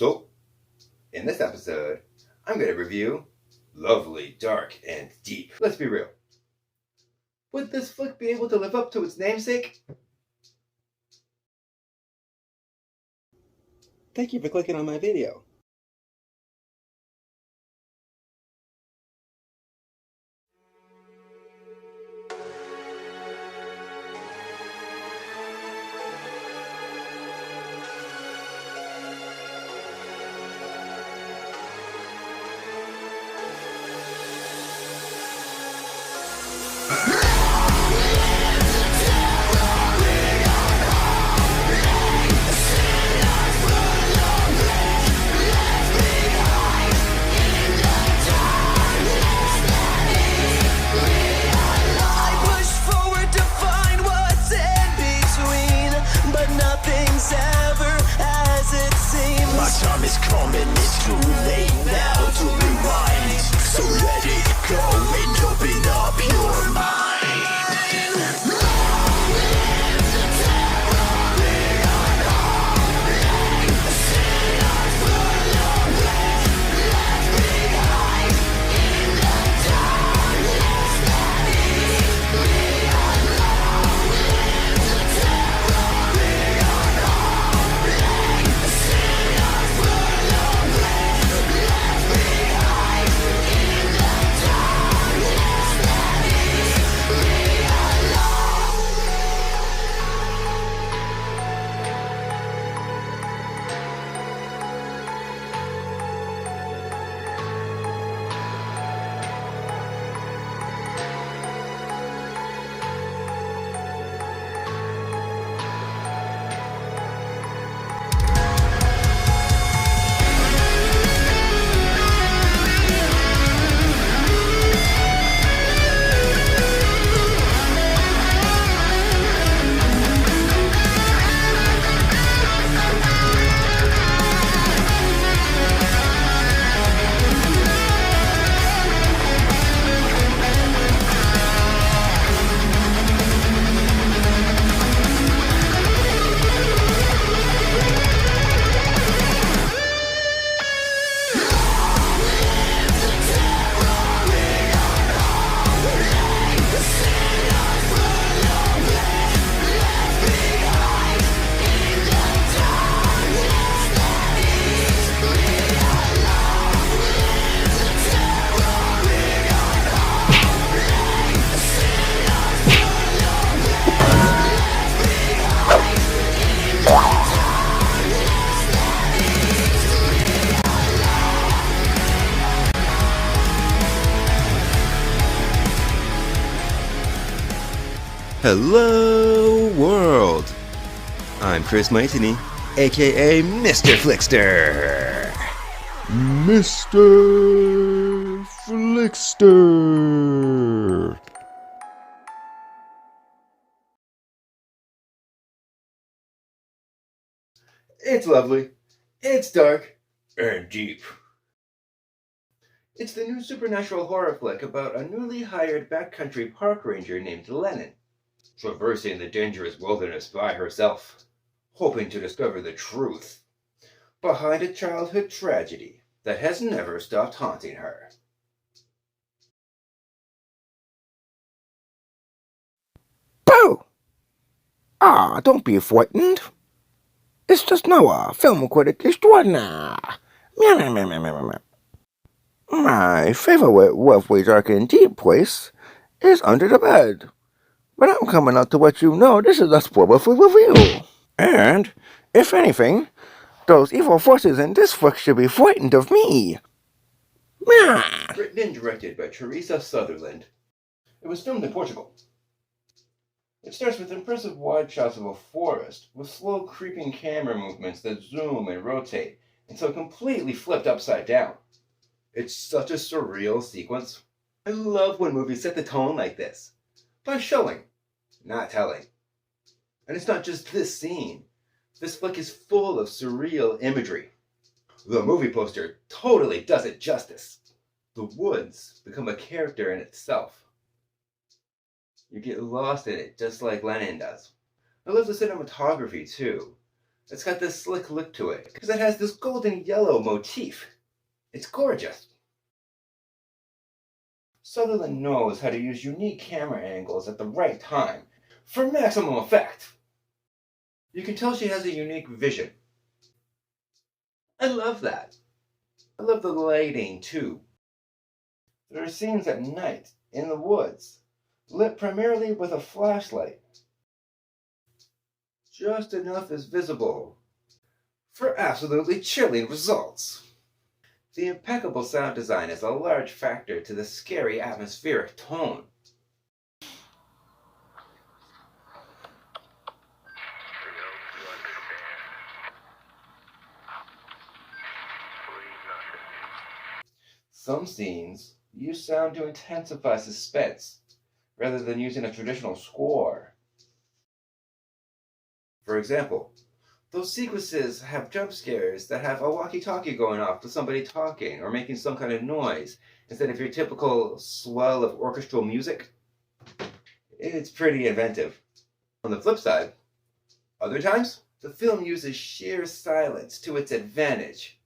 So, in this episode, I'm going to review Lovely, Dark, and Deep. Let's be real. Would this flick be able to live up to its namesake? Thank you for clicking on my video. Time is coming, it's too late now to rewind. So let it go and open up your mind. Long live the terror in our calling. Sinners full of bliss, left behind in the darkness that is. We are long live the terror in our calling. Sinners Hello, world! I'm Chris Maitini, aka Mr. FLIXTER! Mr. FLIXTER. It's lovely, it's dark, and deep. It's the new supernatural horror flick about a newly hired backcountry park ranger named Lennon, traversing the dangerous wilderness by herself, hoping to discover the truth behind a childhood tragedy that has never stopped haunting her. Boo! Don't be frightened. It's just Noah, film critic extraordinaire. Meow, meow, meow, meow, meow, meow. My favorite lovely, dark, and deep place is under the bed. But I'm coming out to let you know this is a spoiler-free review. And, if anything, those evil forces in this flick should be frightened of me. Meow. Written and directed by Teresa Sutherland. It was filmed in Portugal. It starts with impressive wide shots of a forest, with slow creeping camera movements that zoom and rotate until completely flipped upside down. It's such a surreal sequence. I love when movies set the tone like this, by showing, not telling. And it's not just this scene. This flick is full of surreal imagery. The movie poster totally does it justice. The woods become a character in itself. You get lost in it just like Lennon does. I love the cinematography too. It's got this slick look to it, because it has this golden yellow motif. It's gorgeous. Sutherland knows how to use unique camera angles at the right time for maximum effect. You can tell she has a unique vision. I love that. I love the lighting too. There are scenes at night in the woods, lit primarily with a flashlight. Just enough is visible for absolutely chilling results. The impeccable sound design is a large factor to the scary atmospheric tone. Some scenes use sound to intensify suspense, rather than using a traditional score. For example, those sequences have jump scares that have a walkie-talkie going off with somebody talking or making some kind of noise instead of your typical swell of orchestral music. It's pretty inventive. On the flip side, other times, the film uses sheer silence to its advantage,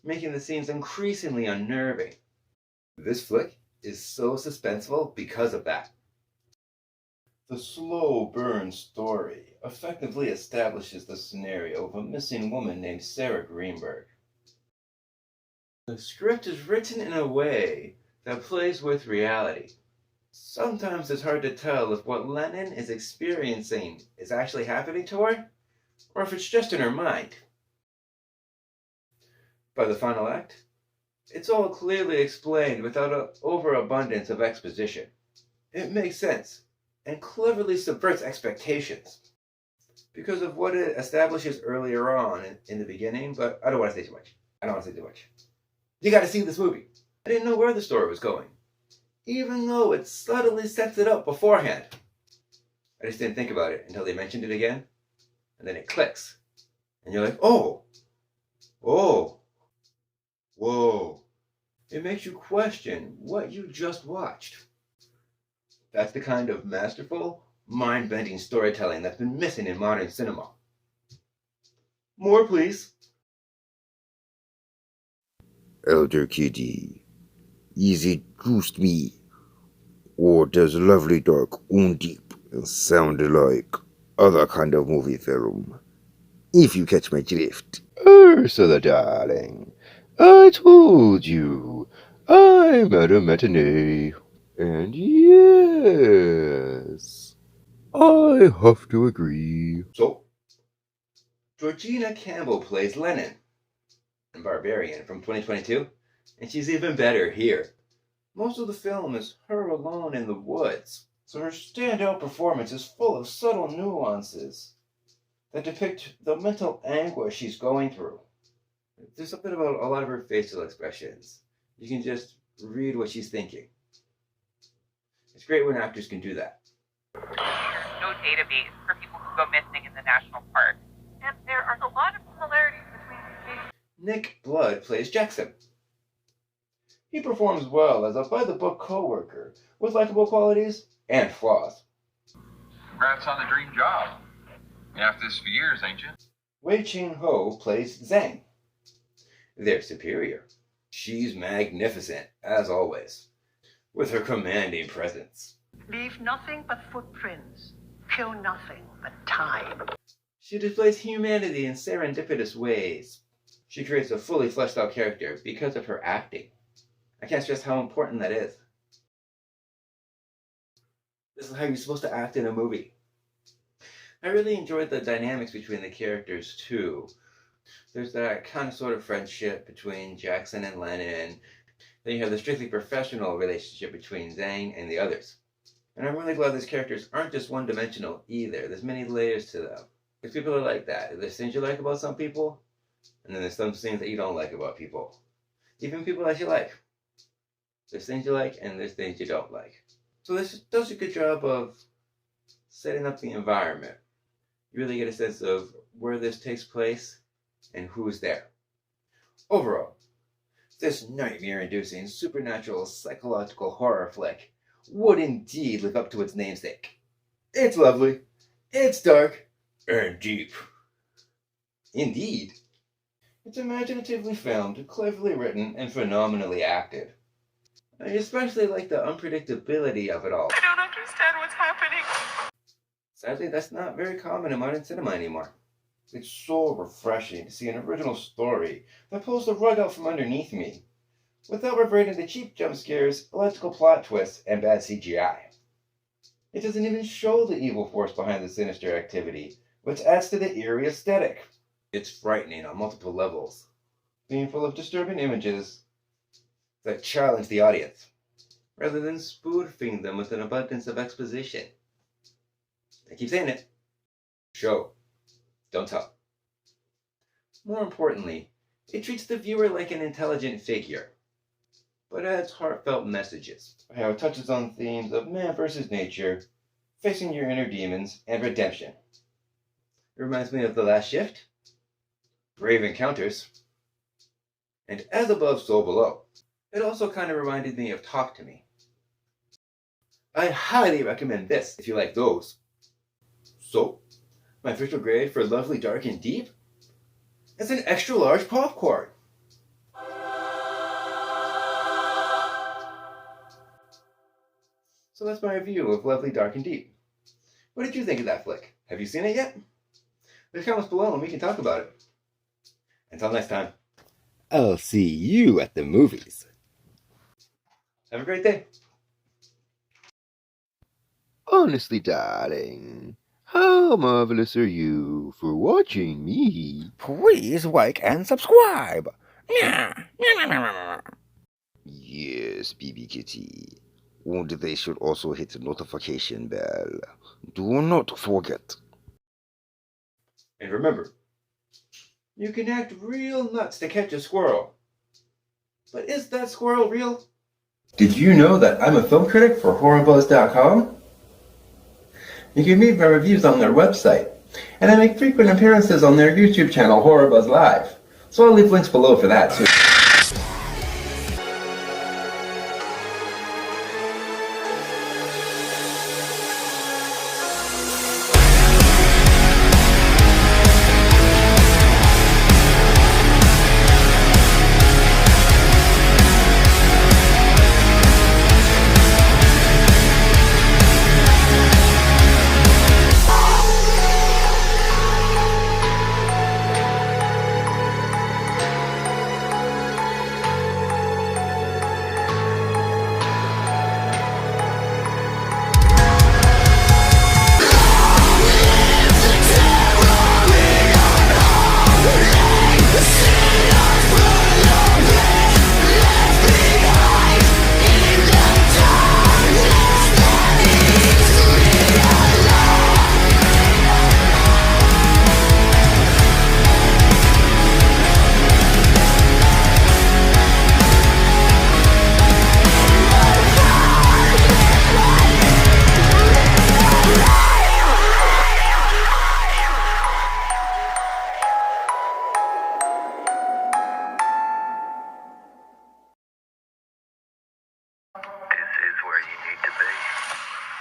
making the scenes increasingly unnerving. This flick is so suspenseful because of that. The slow burn story effectively establishes the scenario of a missing woman named Sarah Greenberg. The script is written in a way that plays with reality. Sometimes it's hard to tell if what Lennon is experiencing is actually happening to her, or if it's just in her mind. By the final act, it's all clearly explained without an overabundance of exposition. It makes sense and cleverly subverts expectations because of what it establishes earlier on in the beginning, but I don't want to say too much. You gotta see this movie. I didn't know where the story was going, even though it subtly sets it up beforehand. I just didn't think about it until they mentioned it again, and then it clicks. And you're like, oh, whoa. It makes you question what you just watched. That's the kind of masterful, mind-bending storytelling that's been missing in modern cinema. More, please. Elder Kitty, is it just me? Or does Lovely Dark own deep and sound like other kind of movie film? If you catch my drift. Ursula, darling, I told you, I'm at a matinee. And yes, I have to agree. So, Georgina Campbell plays Lennon, Barbarian from 2022, and she's even better here. Most of the film is her alone in the woods, so her standout performance is full of subtle nuances that depict the mental anguish she's going through. There's something about a lot of her facial expressions. You can just read what she's thinking. It's great when actors can do that. There's no database for people who go missing in the national park. And there are a lot of similarities between the cases. Nick Blood plays Jackson. He performs well as a by-the-book co-worker with likable qualities and flaws. Congrats on the dream job. Been after this for years, ain't you? Wei Ching Ho plays Zhang, their superior. She's magnificent, as always, with her commanding presence. Leave nothing but footprints. Kill nothing but time. She displays humanity in serendipitous ways. She creates a fully fleshed out character because of her acting. I can't stress how important that is. This is how you're supposed to act in a movie. I really enjoyed the dynamics between the characters too. There's that kind of sort of friendship between Jackson and Lennon. Then you have the strictly professional relationship between Zhang and the others. And I'm really glad these characters aren't just one-dimensional either. There's many layers to them. Because people are like that. There's things you like about some people, and then there's some things that you don't like about people. Even people that you like. There's things you like, and there's things you don't like. So this does a good job of setting up the environment. You really get a sense of where this takes place and who's there. Overall, this nightmare-inducing, supernatural, psychological horror flick would indeed live up to its namesake. It's lovely, it's dark, and deep. Indeed. It's imaginatively filmed, cleverly written, and phenomenally acted. I especially like the unpredictability of it all. I don't understand what's happening. Sadly, that's not very common in modern cinema anymore. It's so refreshing to see an original story that pulls the rug out from underneath me, without reverting to cheap jump scares, illogical plot twists, and bad CGI. It doesn't even show the evil force behind the sinister activity, which adds to the eerie aesthetic. It's frightening on multiple levels, being full of disturbing images that challenge the audience, rather than spoofing them with an abundance of exposition. I keep saying it. Show. Don't tell. More importantly, it treats the viewer like an intelligent figure, but adds heartfelt messages. How it touches on themes of man versus nature, facing your inner demons, and redemption. It reminds me of The Last Shift, Brave Encounters, and As Above, So Below. It also kind of reminded me of Talk to Me. I highly recommend this if you like those. So, my official grade for Lovely, Dark, and Deep is an extra large popcorn. So that's my review of Lovely, Dark, and Deep. What did you think of that flick? Have you seen it yet? Leave comments below and we can talk about it. Until next time, I'll see you at the movies. Have a great day. Honestly, darling, how marvelous are you for watching me? Please like and subscribe. Yes, BB Kitty. And they should also hit the notification bell. Do not forget. And remember, you can act real nuts to catch a squirrel. But is that squirrel real? Did you know that I'm a film critic for HorrorBuzz.com? You can read my reviews on their website, and I make frequent appearances on their YouTube channel, HorrorBuzz Live. So I'll leave links below for that too.